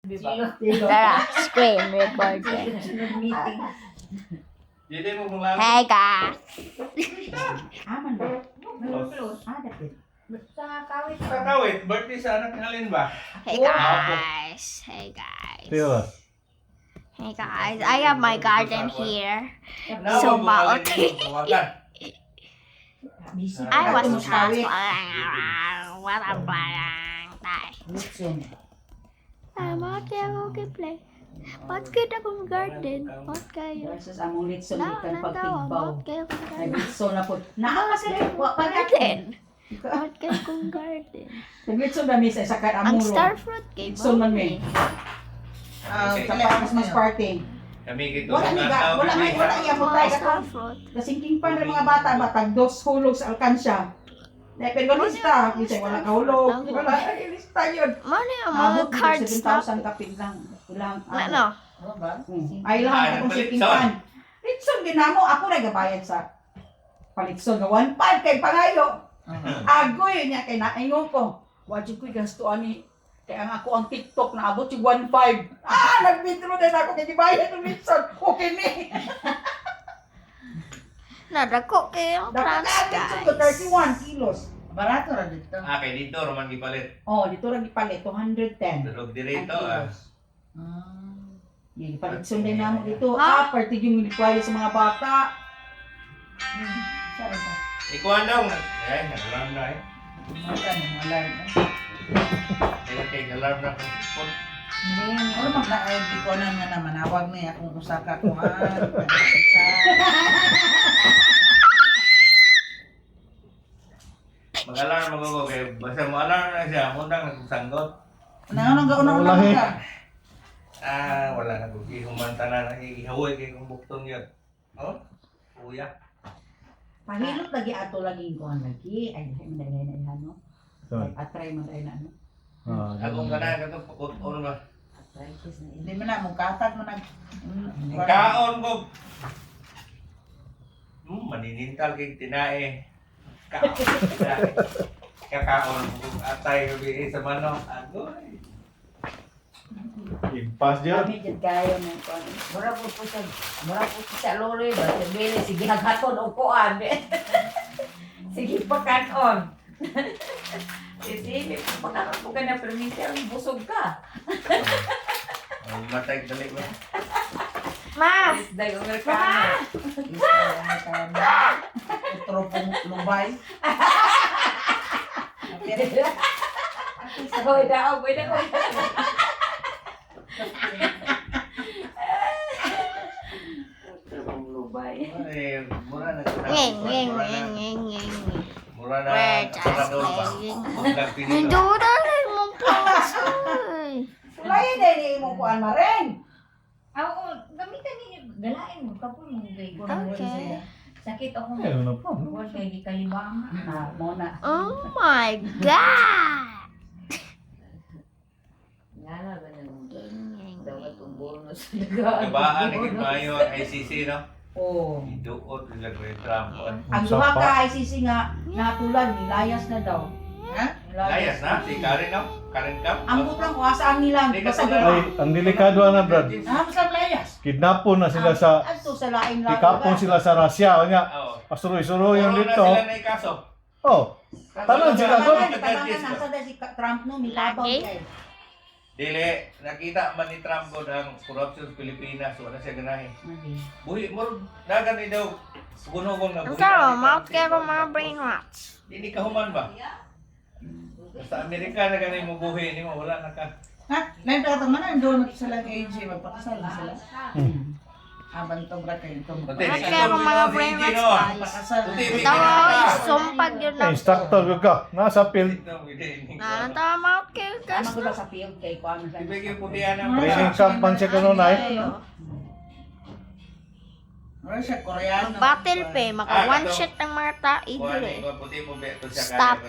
Tara, screen recording. Hey guys! Sa kawit, birthday sa anak ni Alin ba? Hey guys! Hey guys! Hey guys! I have my garden here. So maote. I was just what I'm playing. I'm okay play. What good akong garden? What kayo? Versus among litson Na, ikan natawa. pagtigbaw. What kayo kong Ay garden? litson na po. Nakakasali wa pa Garden? What kayo kong garden? Litson na misa sa kan Ang amuro. starfruit kay Litson man Bobby. Sa Christmas party. Kami kito Wala ni ga, wala iya mo Mga tayo ka. starfruit. Kasingking pa ng mga bata batag dos hulog sa alkansya. Na pero lista, kasi wala kahulog. Wala ay lista yun. Ano yung mga cards na? 7,000 kapit lang. Ilang Ano? Ay lang akong sinking pan. Litson din namo ako nagabayad sa palitson nga 1.5 kay pangayo. Agoy niya kay naingon ko. Wa jud ko gasto ani kaya nga ako ang TikTok na abot yung 1.5. Nagbitro din ako kay gibayad ng litson. Okay ni. Nadako kayo ang Dapat trans litson ko guys. 31 kilos. Barato ra dito. Kay dito, Roman gipalit. Oh, dito ra gipalit 210. Durog dirito ah. Yung palitson din namo dito. Ha? Parte yung milipaya sa mga bata. Ikuan daw. Eh, nag-alarm na eh. Mata ni alarm. Kaya alarm na. Ano mag na ay di ko na nga naman awag ni akong usaka ko ha. Mag-alarm mag-ugo kay basta mo alarm na siya, mundang nagsanggot. Nanganong gauna ka. Wala na ko humanta na ihawoy kay kung bukton yun. Oh? Kuya. Pahilot lagi ato lagi ko lagi. Ay, manday na ano. Atray manday na ano. Akong kana ka to ano ba? Arthritis na Hindi mo na mong katag mo nag Kaon ko. Maninintal kay tinae. Kakaon ko atay ko sa manok. Agoy. Impas dia. Kami jud kayo mo kon. Mura po sa lori ba. Sabi sige hagaton og kuan. Sige pakanon. Sige pakanon ko kana permitir busog ka. Matay dali mo. Ma! Dai ong ka. tropong lumbay. Hoy daw, boy daw. Lubay. Ay, mura na. Mura na. We're just playing. Hindi Pinito. na rin mong pasay. Lain din mo kuan maren. Oo, gamitan niyo. Galain mo, kapon mo gay ko. Okay. Sakit ako. Ayun na po. Buwan kay di kalibangan. Mona. Oh my God! Ngala ba na mo? Dapat itong bonus. Kabaan na mayo ang ICC no. Oh. Iduot nila kay Trump. Ang duha ka ICC nga natulan nilayas na daw. Ha? Layas na si Karen no. Karen Cap. Ang butang ko asaan nila Hindi ka basta tulad. Ay, ang delikado na Brad. Sa playas. Kidnapon na sila sa ato sa laing pikapon sila sa Russia nga. Oo. Pasuroy-suroy yung Corona dito. sila na ikaso. Oh, Tanan sila doon. Nasa si Trump no milabaw Lagi? kay. Dili, nakita man ni Trump ko ang corruption sa Pilipinas. Wala siya ganahin. Buhi, mo dagan ni daw. Gunugong na Ang taro, mouth kayo kung mga brainwash. Hindi ka human ba? Sa Amerika na ganun mo buhi, hindi mo wala na ka. Ha? Lain pa ito man doon sila ng AJ magpakasal na sila. Aban to bra kay ito. Buti, Mouth hindi kayo ka kung mga mo brainwash no. guys. Pakasal. Buti, Ito mo, isumpag yun Ay, ako. instructor ka. Nasa field. Nanatawa mouth kayo guys. Tama ko sa field kay kuan sa. Ibigay po diyan ang Training camp man siya kanon ay. Ano siya Koreano. Battle pa, maka one shot ang mga tao. Kuha ni, puti po ba ito siya Stop. kaya.